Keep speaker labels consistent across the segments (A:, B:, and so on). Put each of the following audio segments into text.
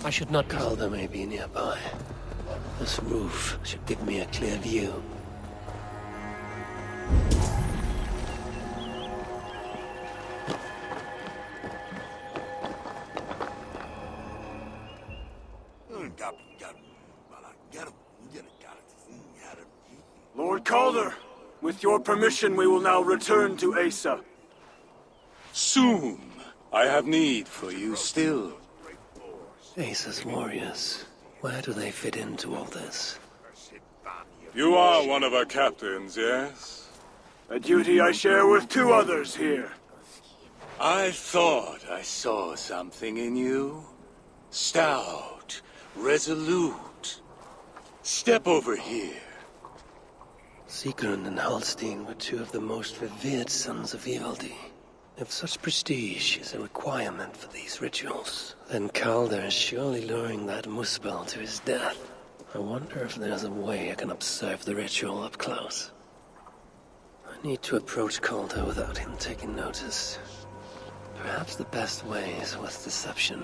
A: I should not...
B: Calder may be nearby. This roof should give me a clear view.
C: Lord Calder, with your permission, we will now return to Asa.
D: Soon. I have need for you still.
B: Asa's warriors. Where do they fit into all this?
D: You are one of our captains, yes?
C: A duty I share with 2 others here.
D: I thought I saw something in you. Stout, resolute. Step over here.
B: Sigrun and Halstein were 2 of the most revered sons of Ivaldi. If such prestige is a requirement for these rituals, then Calder is surely luring that Muspel to his death. I wonder if there's a way I can observe the ritual up close. I need to approach Calder without him taking notice. Perhaps the best way is with deception.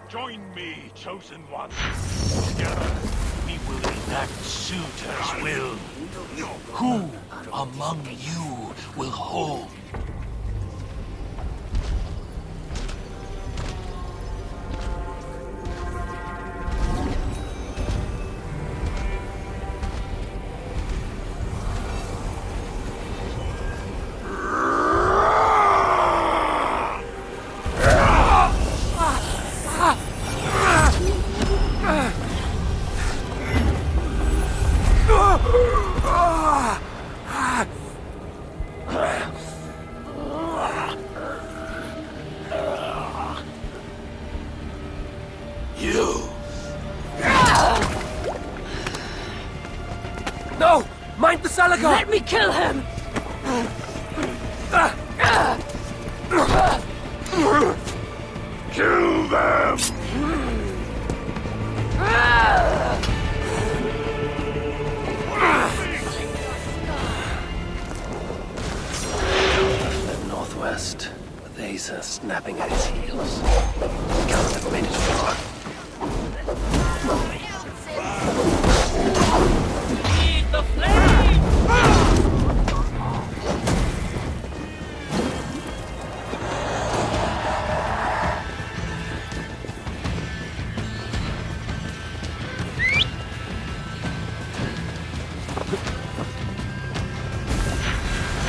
E: Join me, chosen one. Together, we will enact Suitor's will. Who among you will hold?
C: No! Mind the Salagar!
F: Let me kill him!
D: Kill them!
B: Northwest, with Asa snapping at his heels. Can't have made it far.
F: Feed the flame!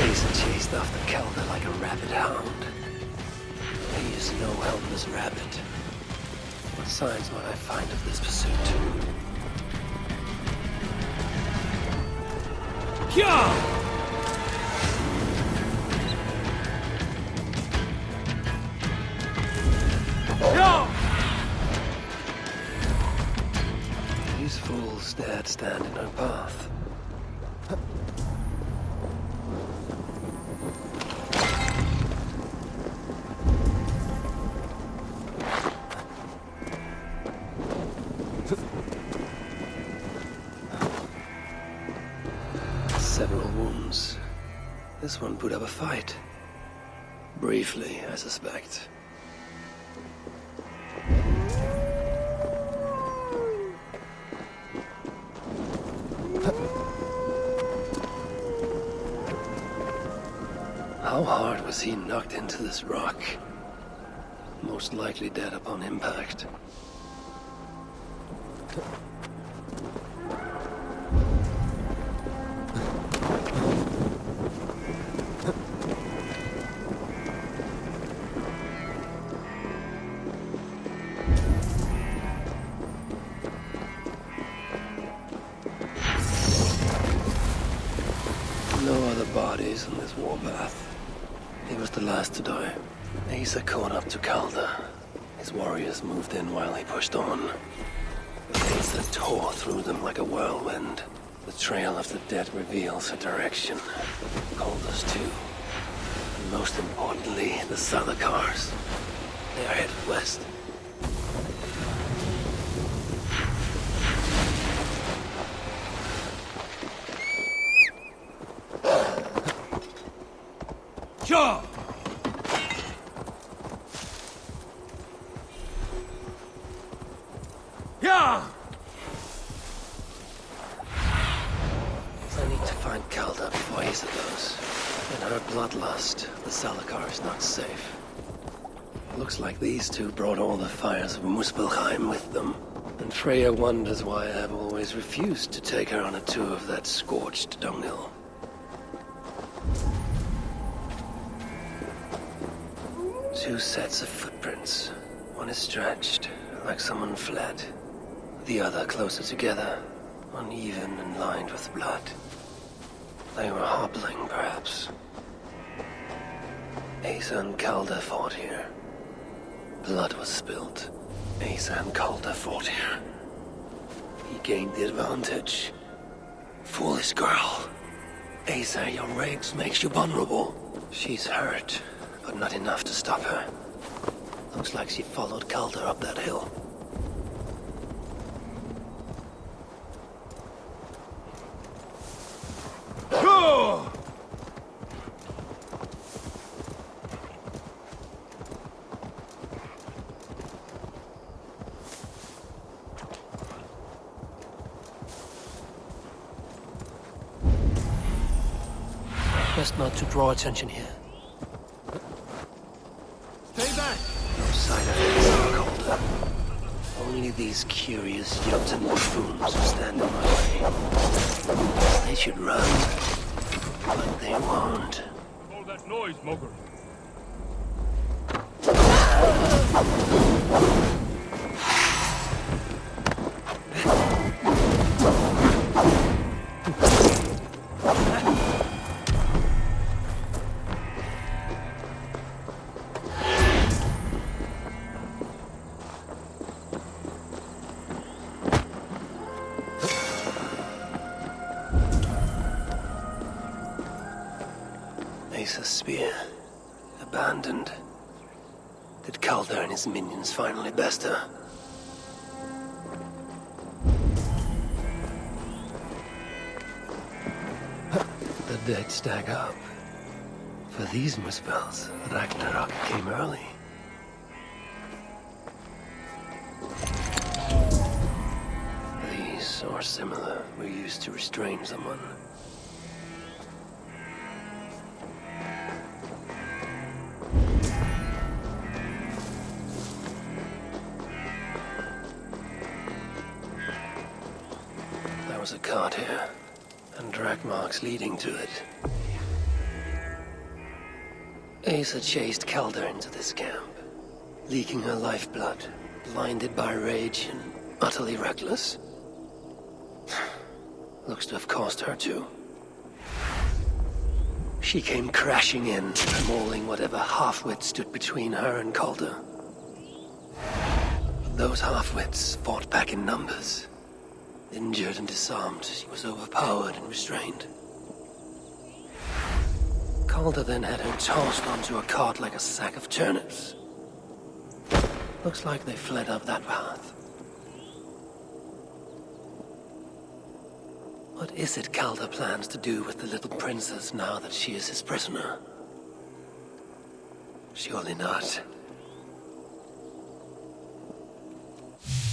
B: Asa chased after Calder like a rabid hound. He is no helpless rabbit. What signs might I find of this pursuit? These fools dared stand in her path. Several wounds. This one put up a fight. Briefly, I suspect. How hard was he knocked into this rock? Most likely dead upon impact. No other bodies in this warpath. He was the last to die. Asa caught up to Calder. His warriors moved in while he pushed on. Asa tore through them like a whirlwind. The trail of the dead reveals a direction. Calder's too. And most importantly, the Salakars. They are headed west. her bloodlust, the Salakar is not safe. Looks like these two brought all the fires of Muspelheim with them. And Freya wonders why I have always refused to take her on a tour of that scorched dunghill. Two sets of footprints. One is stretched, like someone fled. The other closer together, uneven and lined with blood. They were hobbling, perhaps. Asa and Calder fought here. Blood was spilled. Asa and Calder fought here. He gained the advantage. Foolish girl. Asa, your rage makes you vulnerable. She's hurt, but not enough to stop her. Looks like she followed Calder up that hill. Best not to draw attention here.
C: Stay back!
B: No sign of Asa or Calder. Only these curious Jotun buffoons who stand in my way. They should run, but they won't.
E: All that noise, Mogul.
B: Asa's spear. Abandoned. Did Calder and his minions finally best her? The dead stack up. For these Muspels, Ragnarok came early. These, or similar, were used to restrain someone. There was a cart here, and drag marks leading to it. Asa chased Calder into this camp, leaking her lifeblood, blinded by rage and utterly reckless. Looks to have cost her too. She came crashing in, mauling whatever half-wit stood between her and Calder. Those half-wits fought back in numbers. Injured and disarmed, she was overpowered and restrained. Calder then had her tossed onto a cart like a sack of turnips. Looks like they fled up that path. What is it Calder plans to do with the little princess now that she is his prisoner? Surely not.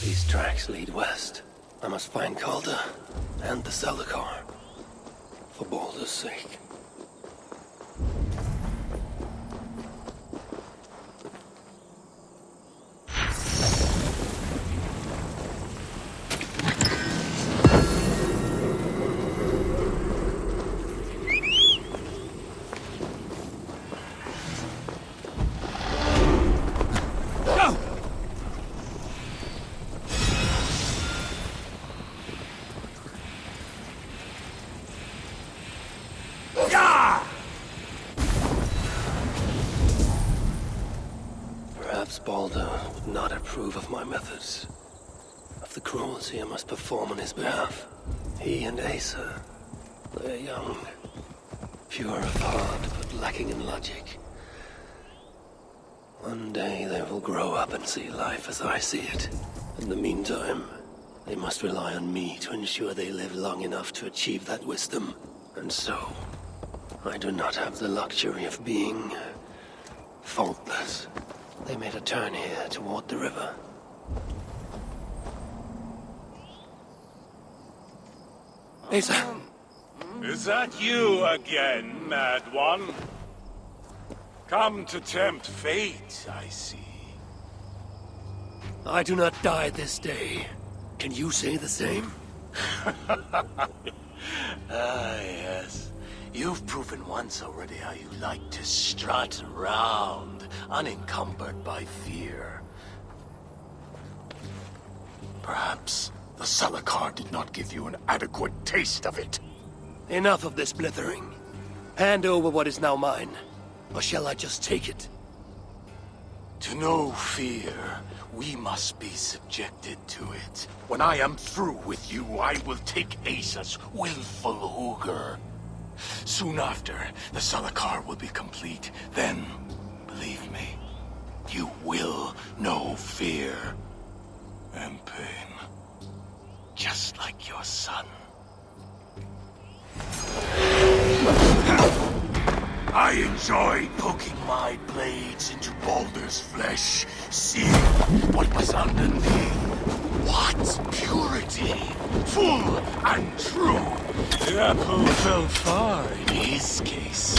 B: These tracks lead west. I must find Calder and the Salakar, for Baldur's sake. Perhaps Baldur would not approve of my methods, of the cruelty I must perform on his behalf. He and Asa, they're young, pure of heart, but lacking in logic. One day they will grow up and see life as I see it. In the meantime, they must rely on me to ensure they live long enough to achieve that wisdom. And so, I do not have the luxury of being faultless. They made a turn here toward the river. Asa!
D: Is that you again, Mad One? Come to tempt fate, I see.
B: I do not die this day. Can you say the same?
E: Yes. You've proven once already how you like to strut around, unencumbered by fear. Perhaps the Salakar did not give you an adequate taste of it.
B: Enough of this blithering. Hand over what is now mine, or shall I just take it?
E: To know fear, we must be subjected to it. When I am through with you, I will take Asa's willful Hugr. Soon after, the Salakar will be complete. Then, believe me, you will know fear and pain. Just like your son. I enjoy poking my blades into Baldur's flesh, seeing what was underneath. What purity! Full and true! The apple fell far in his case.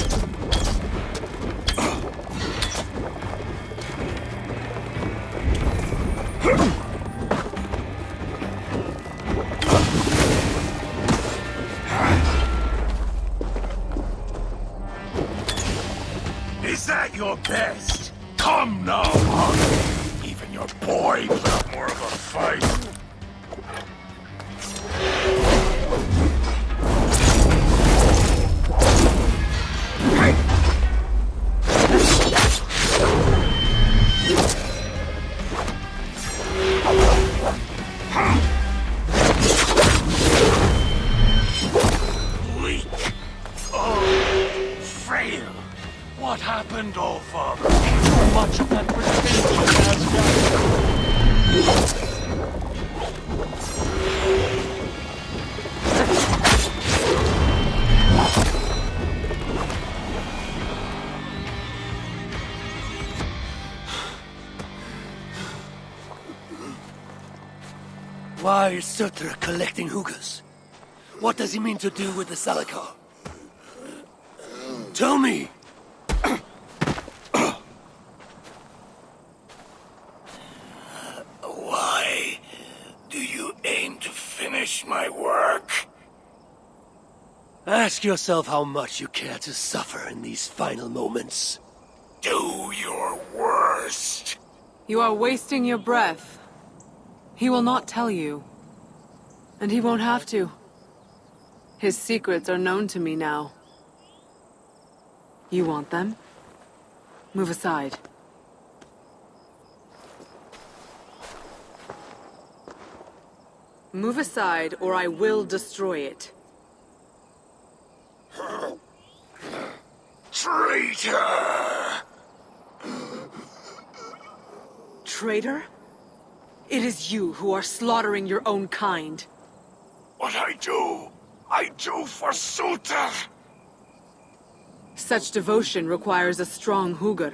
E: Is that your best? Come now, Hug. Even your boy put up more of a fight. Weak. Oh, frail. What happened, old father? Too much of that pretension has got.
B: Why is Surtr collecting Hugrs? What does he mean to do with the Salakar? Tell me!
E: Why do you aim to finish my work?
B: Ask yourself how much you care to suffer in these final moments.
E: Do your worst.
A: You are wasting your breath. He will not tell you. And he won't have to. His secrets are known to me now. You want them? Move aside. Move aside, or I will destroy it.
E: Traitor!
A: Traitor? It is you who are slaughtering your own kind.
E: What I do for Surtr!
A: Such devotion requires a strong Hugr.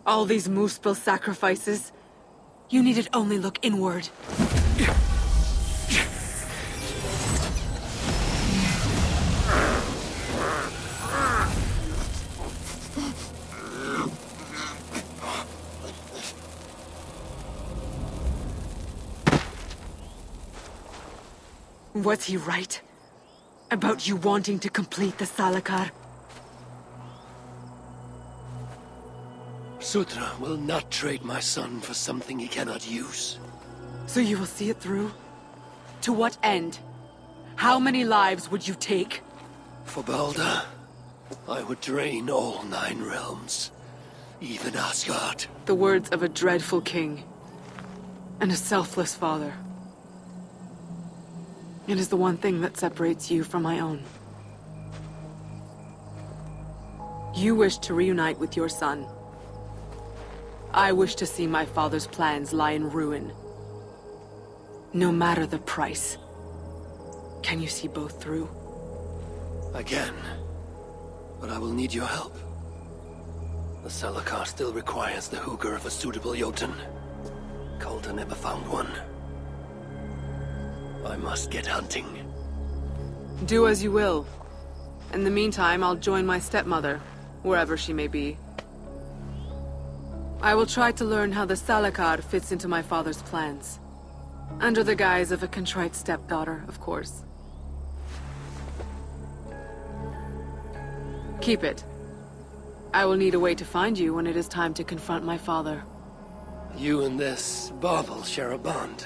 A: All these Muspel sacrifices, you needed only look inward. Was he right? About you wanting to complete the Salakar?
B: Surtr will not trade my son for something he cannot use.
A: So you will see it through? To what end? How many lives would you take?
B: For Baldur, I would drain all 9 realms. Even Asgard.
A: The words of a dreadful king. And a selfless father. It is the one thing that separates you from my own. You wish to reunite with your son. I wish to see my father's plans lie in ruin. No matter the price. Can you see both through?
B: Again. But I will need your help. The Salakar still requires the Hugr of a suitable Jotun. Coulter never found one. I must get hunting.
A: Do as you will. In the meantime, I'll join my stepmother, wherever she may be. I will try to learn how the Salakar fits into my father's plans. Under the guise of a contrite stepdaughter, of course. Keep it. I will need a way to find you when it is time to confront my father.
B: You and this bauble share a bond.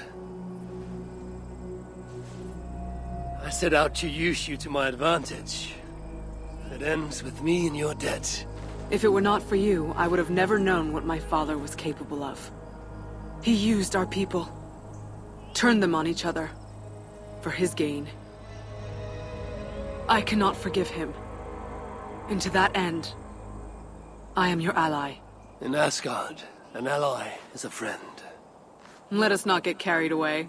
B: I set out to use you to my advantage. It ends with me in your debt.
A: If it were not for you, I would have never known what my father was capable of. He used our people. Turned them on each other. For his gain. I cannot forgive him. And to that end, I am your ally.
B: In Asgard, an ally is a friend.
A: Let us not get carried away.